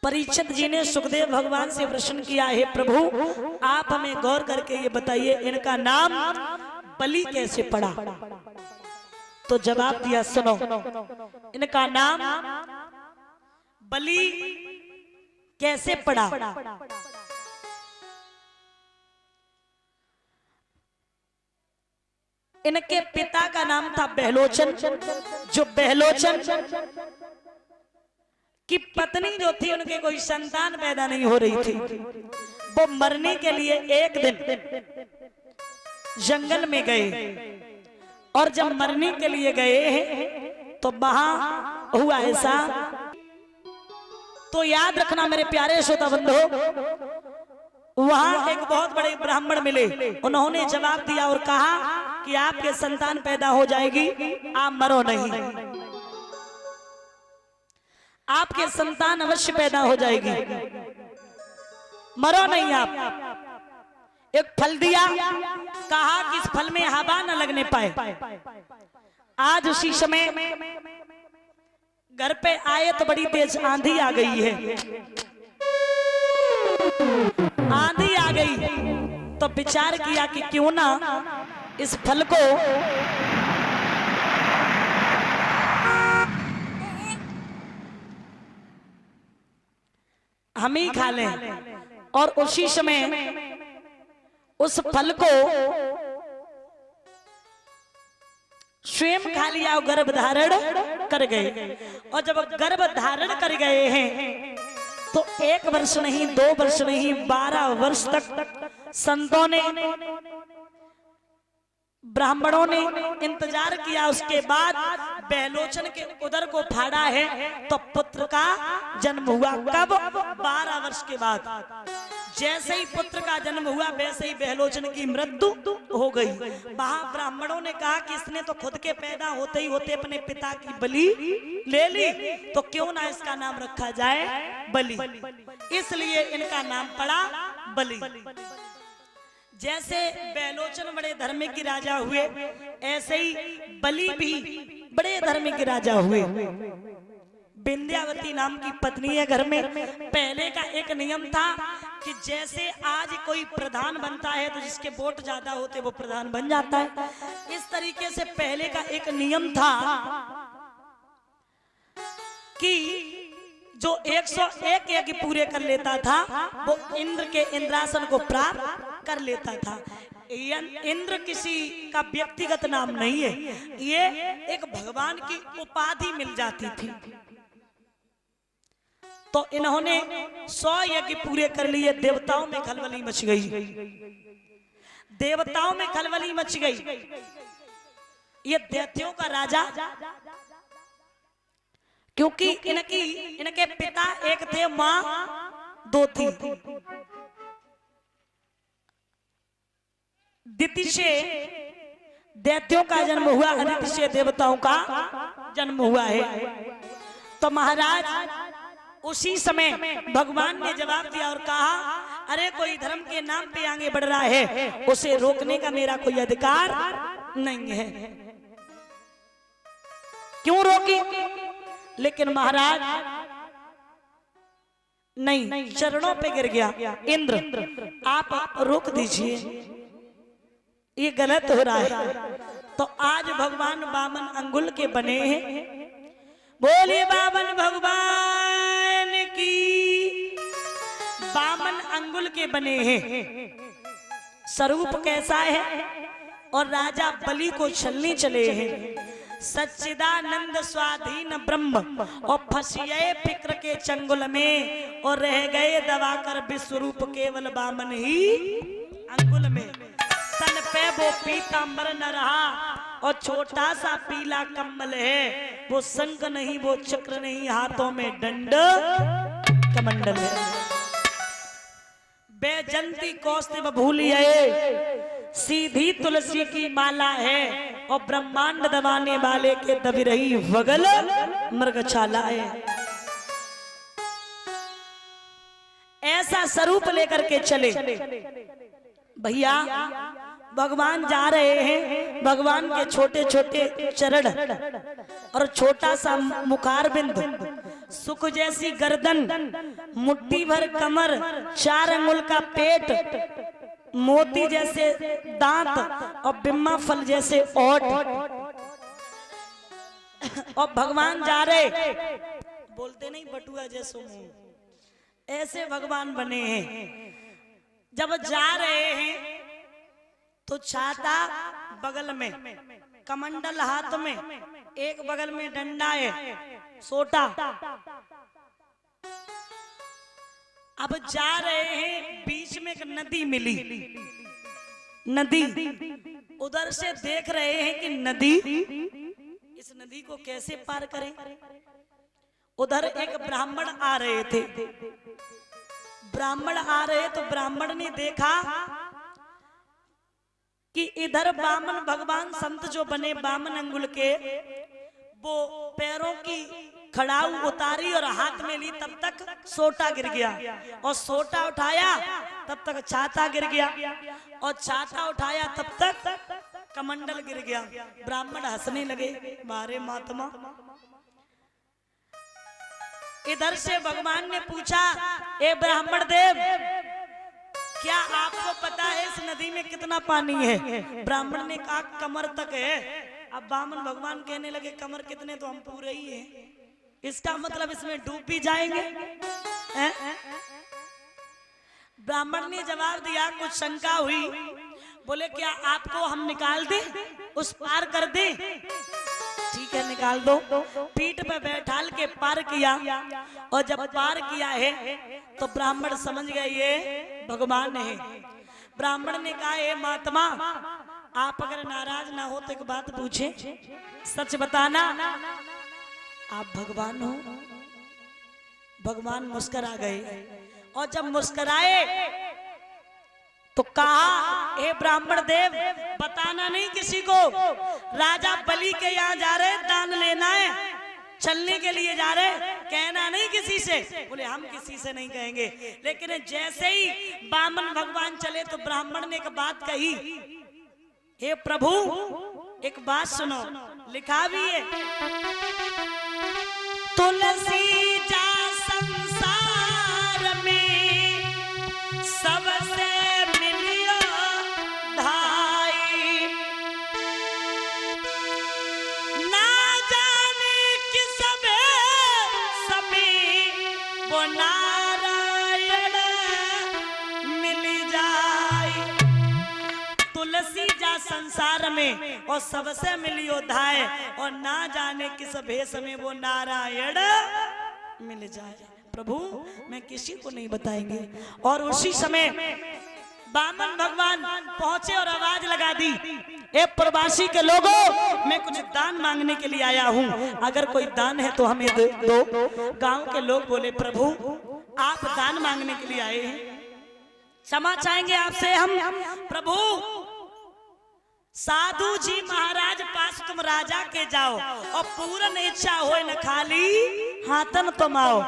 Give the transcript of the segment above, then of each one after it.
परीक्षित जी ने सुखदेव भगवान से प्रश्न किया, है प्रभु आप हमें गौर करके ये बताइए इनका नाम बलि कैसे पड़ा। तो जवाब दिया, सुनो, इनका नाम बलि कैसे पड़ा। इनके पिता का नाम था बहलोचन। जो बहलोचन की पत्नी जो थी, उनके कोई संतान पैदा नहीं हो रही थी। वो मरने के लिए एक दिन जंगल में गए, और जब मरने के लिए गए तो वहां हुआ ऐसा। तो याद रखना मेरे प्यारे श्रोता बंधु, वहां एक बहुत बड़े ब्राह्मण मिले। उन्होंने जवाब दिया और कहा कि आपके संतान पैदा हो जाएगी, आप मरो नहीं, आपके संतान अवश्य पैदा हो जाएगी, मरो नहीं आप। एक फल दिया, कहा कि इस फल में हवा न लगने पाए। आज उसी समय घर पे आए तो बड़ी तेज आंधी आ गई है। आंधी आ गई तो विचार किया कि क्यों ना इस फल को हम ही खा लें। और उसी समय उस फल को स्वयं खा लिया और गर्भ धारण कर गए। और जब गर्भ धारण कर गए हैं तो 1 वर्ष नहीं, 2 वर्ष नहीं, 12 वर्ष तक संतों ने, ब्राह्मणों ने इंतजार किया। उसके बाद बहलोचन के उदर को फाड़ा है तो पुत्र का जन्म हुआ। कब? 12 वर्ष के बाद। जैसे ही पुत्र का जन्म हुआ वैसे ही बहलोचन की मृत्यु हो गई। वहां ब्राह्मणों ने कहा कि इसने तो खुद के पैदा होते ही होते अपने पिता की बलि ले ली, तो क्यों ना इसका नाम रखा जाए बलि। इसलिए इनका नाम पड़ा बलि। जैसे बहलोचन बड़े धर्म के राजा हुए, ऐसे ही बलि भी बड़े धर्म के राजा हुए। विंध्यावती नाम की पत्नी है घर में। पहले का एक नियम था कि जैसे आज कोई प्रधान बनता है तो जिसके वोट ज्यादा होते वो प्रधान बन जाता है, इस तरीके से पहले का एक नियम था कि जो 101 यज्ञ पूरे कर लेता था वो इंद्र के इंद्रासन को प्राप्त कर लेता था। इंद्र किसी का व्यक्तिगत नाम नहीं है, ये एक भगवान की उपाधि मिल जाती थी। तो इन्होंने 100 यज्ञ पूरे कर लिए। देवताओं में खलबली मच गई, देवताओं में खलबली मच गई। ये दैत्यों का राजा, क्योंकि इनके पिता एक थे, मां 2 थी। दिति से दैत्यों का जन्म हुआ, अदिति से देवताओं का जन्म हुआ है। तो महाराज उसी समय भगवान ने जवाब दिया और कहा, अरे कोई धर्म के नाम पे आगे बढ़ रहा है, उसे रोकने का मेरा कोई अधिकार नहीं है। क्यों रोकी? लेकिन महाराज नहीं, चरणों पे गिर गया। इंद्र आप रोक दीजिए, ये गलत हो रहा है। तो आज भगवान 52 अंगुल के बने हैं। बोलिए 52 भगवान की। 52 अंगुल के बने हैं। स्वरूप कैसा है? और राजा बलि को छलने चले हैं। सच्चिदानंद स्वाधीन ब्रह्म और फंसिए फिक्र के चंगुल में, और रह गए दबाकर विश्वरूप केवल 52 ही अंगुल में। तन पे वो पीतांबर न रहा और छोटा सा पीला कम्बल है, वो शंख नहीं, वो चक्र नहीं, हाथों में दंड कमंडल है। बैजंती कौस्तुभ भूलिए, सीधी तुलसी की माला है, और ब्रह्मांड दबाने वाले के दबी रही वगल मृगछाला है। ऐसा स्वरूप लेकर के चले भैया। भगवान जा रहे हैं, भगवान के छोटे छोटे चरण और छोटा सा मुखारबिंद सुख जैसी गर्दन, मुट्ठी भर कमर, 4 अंगुल का पेट, मोती जैसे दांत और बिम्मा फल जैसे ओठ। और भगवान जा रहे, बोलते नहीं बटुआ जैसो मुंह, ऐसे भगवान बने हैं। जब जा रहे हैं तो छाता बगल में, कमंडल हाथ में, एक बगल में डंडा है, सोटा। अब जा रहे हैं, बीच में एक नदी मिली, नदी। उधर से देख रहे हैं कि नदी, इस नदी को कैसे पार करें। उधर एक ब्राह्मण आ रहे थे, ब्राह्मण आ रहे तो ब्राह्मण ने देखा कि इधर बामन भगवान संत जो बने बामन अंगुल के, वो पैरों की खड़ाऊ उतारी और हाथ में ली, तब तक सोटा गिर गया। और सोटा उठाया तब तक छाता गिर गया, और छाता उठाया तब तक कमंडल गिर गया। ब्राह्मण हंसने लगे, मारे महात्मा। इधर से भगवान ने पूछा, ए ब्राह्मण देव, क्या आपको पता है इस नदी में कितना पानी है? ब्राह्मण ने कहा कमर तक है। अब बामन भगवान कहने लगे कमर कितने, तो हम पूरे ही हैं, इसका मतलब इसमें डूब भी जाएंगे। ब्राह्मण ने जवाब दिया, कुछ शंका हुई, बोले क्या आपको हम निकाल दें, उस पार कर दें? ठीक है निकाल दो। पीठ पे बैठाल के पार किया, और जब पार किया है तो ब्राह्मण समझ गए ये भगवान है। ब्राह्मण ने कहा, हे महात्मा, आप अगर नाराज ना हो तो एक बात पूछे, सच बताना, आप भगवान हो? भगवान मुस्कुरा गए, और जब मुस्कुराए तो कहा, हे ब्राह्मण देव, बताना नहीं किसी को, राजा बलि के यहाँ जा रहे, दान लेना है, चलने के लिए जा रहे, कहना नहीं किसी से। बोले हम किसी से नहीं कहेंगे। लेकिन जैसे ही बामन भगवान चले तो ब्राह्मण ने एक बात कही, हे प्रभु एक बात सुनो, लिखा भी है, तुलसी जा संसार में सबसे मिलियो धाई, ना जाने किस समय वो नारायण मिल जाए। तुलसी जा संसार में और सबसे मिलियो धाय, और ना जाने किस भेष में वो नारायण मिल जाए। प्रभु मैं किसी को नहीं बताएंगे। और उसी समय बामन भगवान पहुंचे और आवाज लगा दी, ए प्रवासी के लोगों, मैं कुछ दान मांगने के लिए आया हूं, अगर कोई दान है तो हमें दो। गांव के लोग बोले, प्रभु आप दान मांगने के लिए आए हैं, क्षमा चाहेंगे आपसे हम। प्रभु साधु जी महाराज पास तुम राजा के जाओ, और पूर्ण इच्छा होए न खाली हाथन तुम आओ।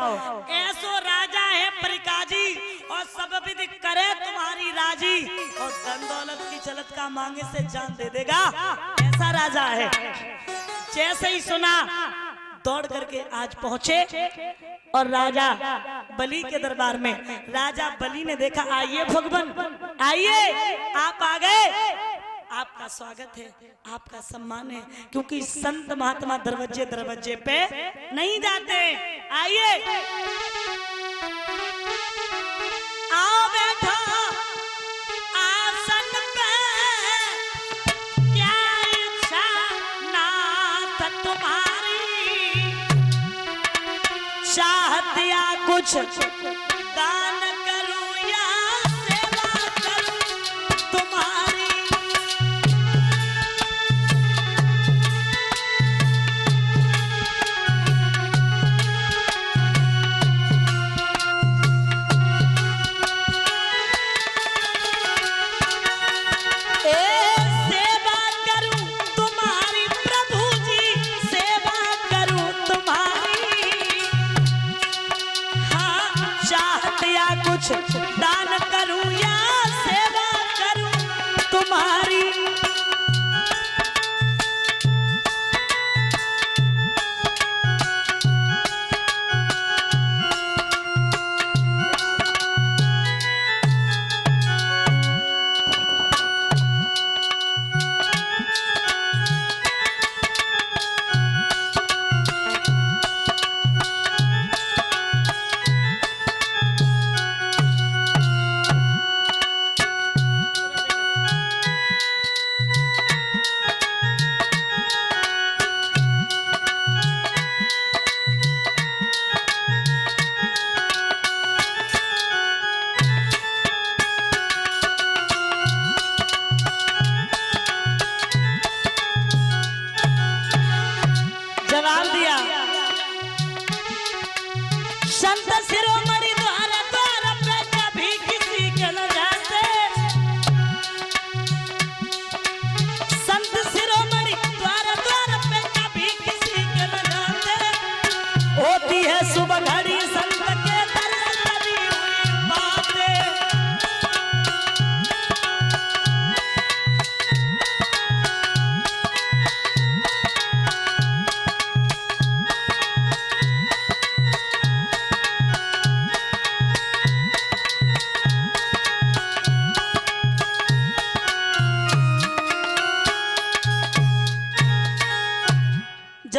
ऐसो राजा है परिकाजी, और सब विधि करे तुम्हारी राजी, और धन दौलत की चलत का मांगे से जान दे देगा, ऐसा राजा है। जैसे ही सुना दौड़ करके आज पहुंचे, और राजा बलि के दरबार में, राजा बलि ने देखा, आइए भगवान आइए, आप आ गए, आपका स्वागत है, आपका सम्मान है, क्योंकि संत महात्मा दरवाजे दरवाजे पे नहीं जाते। आइए आओ बैठो आसन पे, क्या इच्छा नाथ तुम्हारी, चाहत या कुछ दान करूं या सेवा करूं तुम्हारी। दान करूं या सेवा करूं तुम्हारी।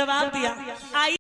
जवाब दिया